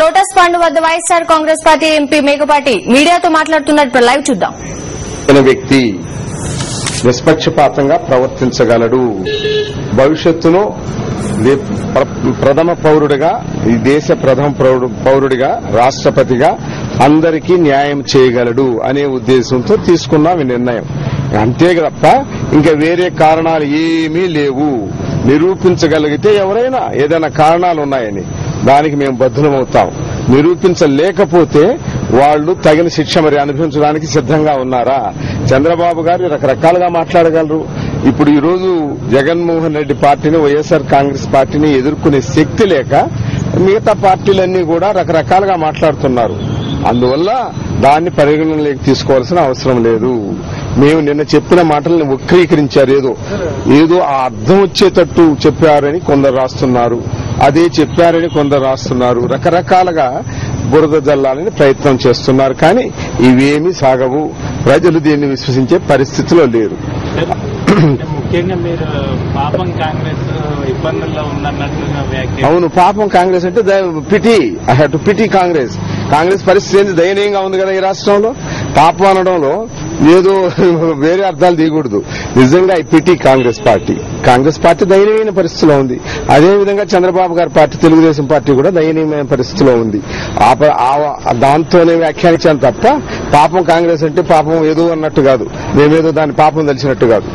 Lotus పండు వద్ద YSR Congress party MP Mekapati మీడియాతో మాట్లాడుతున్నట్టు లైవ్ చూద్దాం. వ్యక్తి నిష్పక్షపాతంగా ప్రవర్తించగలడు. భవిష్యత్తులో ప్రథమ పౌరుడిగా, ఈ దేశ ప్రథమ పౌరుడిగా, రాష్ట్రపతిగా అందరికీ న్యాయం చేయగలడు అనే ఉద్దేశంతో తీసుకున్నాం ఈ నిర్ణయం. అంతే తప్ప ఇంకా వేరే కారణాలు ఏమీ లేవు. నిరూపించగలిగితే ఎవరైనా ఏదైనా కారణాలు ఉన్నాయని దానికి మేము బద్దులమవుతాం. నిరూపించలేకపోతే వాళ్లు తగిన శిక్ష మరి అనుభవించడానికి సిద్దంగా ఉన్నారా? చంద్రబాబు గారు రకరకాలుగా మాట్లాడగలరు. ఇప్పుడు ఈ రోజు జగన్మోహన్ రెడ్డి పార్టీని, వైఎస్ఆర్ కాంగ్రెస్ పార్టీని ఎదుర్కొనే శక్తి లేక మిగతా పార్టీలన్నీ కూడా రకరకాలుగా మాట్లాడుతున్నారు. అందువల్ల దాన్ని పరిగణనలోకి తీసుకోవాల్సిన అవసరం లేదు. మేము నిన్న చెప్పిన మాటలను వక్రీకరించారు. ఏదో ఆ అర్థం వచ్చేటట్టు చెప్పారని కొందరు రాస్తున్నారు, అదే చెప్పారని కొందరు రాస్తున్నారు. రకరకాలుగా బురద జల్లాలని ప్రయత్నం చేస్తున్నారు. కానీ ఇవేమీ సాగవు. ప్రజలు దీన్ని విశ్వసించే పరిస్థితిలో లేరు. ముఖ్యంగా మీరు పాపం కాంగ్రెస్ ఇబ్బందుల్లో ఉందన్నట్టుగా వ్యాఖ్య. అవును, పాపం కాంగ్రెస్ అంటే pity. I have to pity Congress. Congress పరిస్థితి ఏంది? దయనీయంగా ఉంది కదా ఈ రాష్ట్రంలో. పాపం అనడంలో ఏదో వేరే అర్థాలు దిగకూడదు. నిజంగా ఈ పిటి కాంగ్రెస్ పార్టీ దయనీయమైన పరిస్థితిలో ఉంది. అదేవిధంగా చంద్రబాబు గారి పార్టీ, తెలుగుదేశం పార్టీ కూడా దయనీయమైన పరిస్థితిలో ఉంది. దాంతోనే వ్యాఖ్యానించాను తప్ప పాపం కాంగ్రెస్ అంటే పాపం ఏదో అన్నట్టు కాదు, మేమేదో దాని పాపం తెలిసినట్టు కాదు.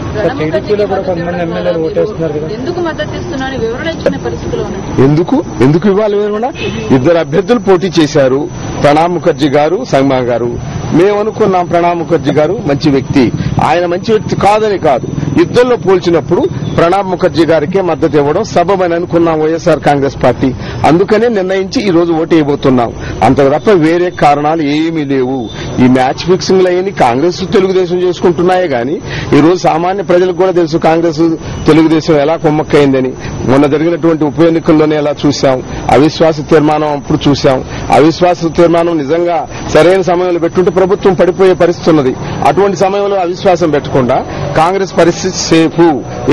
ఎందుకు ఇవ్వాలి వివరణ? ఇద్దరు అభ్యర్థులు పోటీ చేశారు, ప్రణబ్ ముఖర్జీ గారు, సంగ్మా గారు. మేము అనుకున్నాం ప్రణబ్ ముఖర్జీ గారు మంచి వ్యక్తి. ఆయన మంచి వ్యక్తి కాదని కాదు, ఇద్దరిలో పోల్చినప్పుడు ప్రణబ్ ముఖర్జీ గారికే మద్దతు ఇవ్వడం సబబని అనుకున్నాం వైఎస్ఆర్ కాంగ్రెస్ పార్టీ. అందుకనే నిర్ణయించి ఈ రోజు ఓటు వేయబోతున్నాం. అంతకు తప్ప వేరే కారణాలు ఏమీ లేవు. ఈ మ్యాచ్ ఫిక్సింగ్ అయ్యి కాంగ్రెస్ తెలుగుదేశం చేసుకుంటున్నాయే గాని ఈ రోజు సామాన్య ప్రజలకు కూడా తెలుసు కాంగ్రెస్ తెలుగుదేశం ఎలా కుమ్మక్కైందని. మొన్న జరిగినటువంటి ఉప ఎన్నికల్లోనే ఎలా చూశాం. అవిశ్వాస తీర్మానం అప్పుడు చూశాం. అవిశ్వాస తీర్మానం నిజంగా సరైన సమయంలో పెట్టుంటే ప్రభుత్వం పడిపోయే పరిస్థితి ఉన్నది. అటువంటి సమయంలో అవిశ్వాసం పెట్టకుండా కాంగ్రెస్ పరిస్థితి సేఫ్,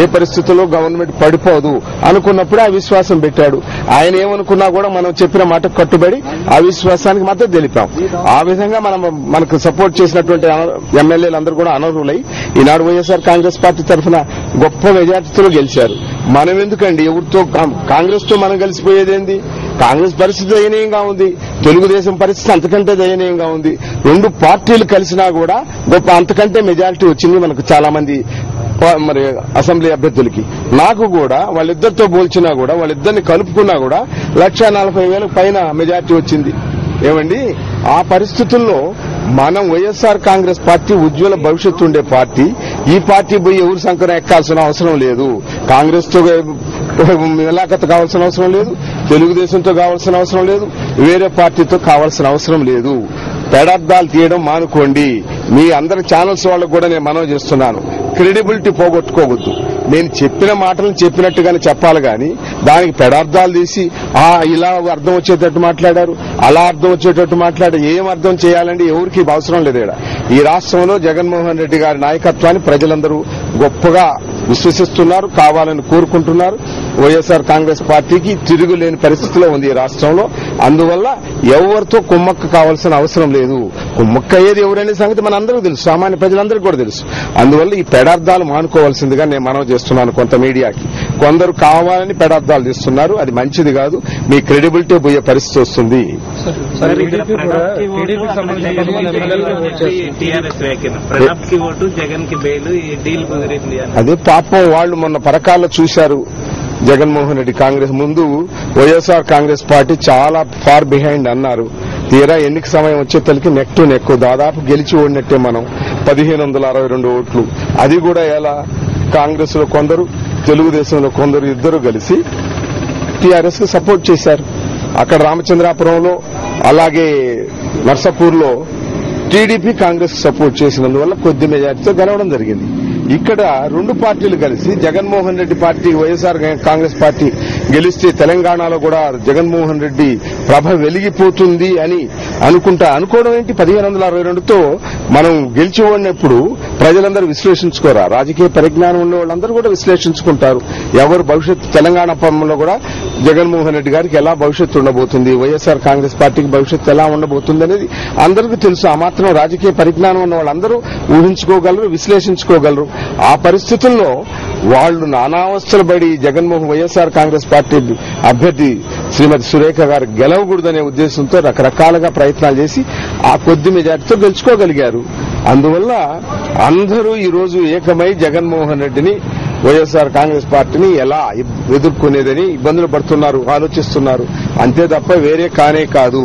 ఏ పరిస్థితుల్లో గవర్నమెంట్ పడిపోదు అనుకున్నప్పుడే అవిశ్వాసం పెట్టాడు. ఆయన ఏమనుకున్నా కూడా మనం చెప్పిన మాటకు కట్టుబడి అవిశ్వాసానికి మద్దతు తెలిపాం. ఆ విధంగా మనకు సపోర్ట్ చేసినటువంటి ఎమ్మెల్యేలందరూ కూడా అనర్హులై ఈనాడు వైఎస్ఆర్ కాంగ్రెస్ పార్టీ తరఫున గొప్ప మెజార్టీతో గెలిచారు. మనం ఎందుకండి ఎవరితో? కాంగ్రెస్ తో మనం కలిసిపోయేదేంది? కాంగ్రెస్ పరిస్థితి దయనీయంగా ఉంది, తెలుగుదేశం పరిస్థితి అంతకంటే దయనీయంగా ఉంది. రెండు పార్టీలు కలిసినా కూడా గొప్ప అంతకంటే మెజారిటీ వచ్చింది మనకు చాలా మంది మరి అసెంబ్లీ అభ్యర్థులకి. నాకు కూడా వాళ్ళిద్దరితో పోల్చినా కూడా, వాళ్ళిద్దరిని కలుపుకున్నా కూడా 1,40,000 పైన మెజారిటీ వచ్చింది. ఏమండి, ఆ పరిస్థితుల్లో మనం వైఎస్ఆర్ కాంగ్రెస్ పార్టీ ఉజ్వల భవిష్యత్తు ఉండే పార్టీ. ఈ పార్టీ పోయి ఎవరి సంకరం ఎక్కాల్సిన అవసరం లేదు. కాంగ్రెస్ తో మిలాఖత కావాల్సిన అవసరం లేదు, తెలుగుదేశంతో కావాల్సిన అవసరం లేదు, వేరే పార్టీతో కావాల్సిన అవసరం లేదు. పెడార్థాలు తీయడం మానుకోండి. మీ అందరి ఛానల్స్ వాళ్ళకు కూడా నేను మనవి చేస్తున్నాను, క్రెడిబిలిటీ పోగొట్టుకోవద్దు. నేను చెప్పిన మాటలను చెప్పినట్టుగానే చెప్పాలి గాని దానికి పెడార్థాలు తీసి ఇలా అర్థం వచ్చేటట్టు మాట్లాడారు, అలా అర్థం వచ్చేటట్టు మాట్లాడారు. ఏం అర్థం చేయాలండి? ఎవరికి అవసరం లేదు. ఈ రాష్ట్రంలో జగన్మోహన్ రెడ్డి గారి నాయకత్వాన్ని ప్రజలందరూ గొప్పగా విశ్వసిస్తున్నారు, కావాలని కోరుకుంటున్నారు. వైఎస్ఆర్ కాంగ్రెస్ పార్టీకి తిరుగులేని పరిస్థితిలో ఉంది ఈ రాష్ట్రంలో. అందువల్ల ఎవరితో కుమ్మక్క కావాల్సిన అవసరం లేదు. కుమ్మక్క అయ్యేది ఎవరనే సంగతి మనందరికీ తెలుసు, సామాన్య ప్రజలందరికీ కూడా తెలుసు. అందువల్ల ఈ పెడార్థాలు మానుకోవాల్సిందిగా నేను మనవి చేస్తున్నాను. కొంత మీడియాకి కొందరు కావాలని పెడార్థాలు తీస్తున్నారు, అది మంచిది కాదు. మీ క్రెడిబిలిటీ పోయే పరిస్థితి వస్తుంది. అదే పాపం వాళ్ళు మొన్న పరకాల్లో చూశారు. జగన్మోహన్ రెడ్డి కాంగ్రెస్ ముందు వైఎస్ఆర్ కాంగ్రెస్ పార్టీ చాలా ఫార్ బిహైండ్ అన్నారు. తీరా ఎన్నిక సమయం వచ్చేతలకి నెక్ టు నెక్ దాదాపు గెలిచి ఓడినట్టే మనం. 1,562 ఓట్లు. అది కూడా ఎలా? కాంగ్రెస్ లో కొందరు, తెలుగుదేశంలో కొందరు, ఇద్దరు కలిసి టీఆర్ఎస్ కు సపోర్ట్ చేశారు. అక్కడ రామచంద్రాపురంలో అలాగే నర్సాపూర్లో టీడీపీ కాంగ్రెస్ సపోర్ట్ చేసినందువల్ల కొద్ది మెజార్టీతో గెలవడం జరిగింది. ఇక్కడ రెండు పార్టీలు కలిసి జగన్మోహన్ రెడ్డి పార్టీ, వైఎస్ఆర్ కాంగ్రెస్ పార్టీ గెలిస్తే తెలంగాణలో కూడా జగన్మోహన్ రెడ్డి ప్రభ వెలిగిపోతుంది అని అనుకోవడం ఏంటి? 1,562తో మనం గెలిచి ఓడినప్పుడు ప్రజలందరూ విశ్లేషించుకోరా? రాజకీయ పరిజ్ఞానం ఉన్న వాళ్ళందరూ కూడా విశ్లేషించుకుంటారు. ఎవరు భవిష్యత్తు తెలంగాణ పరంలో కూడా జగన్మోహన్ రెడ్డి గారికి ఎలా భవిష్యత్తు ఉండబోతుంది, వైఎస్ఆర్ కాంగ్రెస్ పార్టీకి భవిష్యత్తు ఎలా ఉండబోతుంది అనేది అందరికీ తెలుసు. ఆ మాత్రం రాజకీయ పరిజ్ఞానం ఉన్న వాళ్ళందరూ ఊహించుకోగలరు, విశ్లేషించుకోగలరు. ఆ పరిస్థితుల్లో వాళ్లు నానావస్థలు పడి వైఎస్ఆర్ కాంగ్రెస్ పార్టీ అభ్యర్థి శ్రీమతి సురేఖ గారు గెలవకూడదనే ఉద్దేశంతో రకరకాలుగా ప్రయత్నాలు చేసి ఆ కొద్ది మెజార్టీతో గెలుచుకోగలిగారు. అందువల్ల అందరూ ఈ రోజు ఏకమై జగన్మోహన్ రెడ్డిని, వైఎస్ఆర్ కాంగ్రెస్ పార్టీని ఎలా ఎదుర్కొనేదని ఇబ్బందులు పడుతున్నారు, ఆలోచిస్తున్నారు. అంతే తప్ప వేరే కానే కాదు.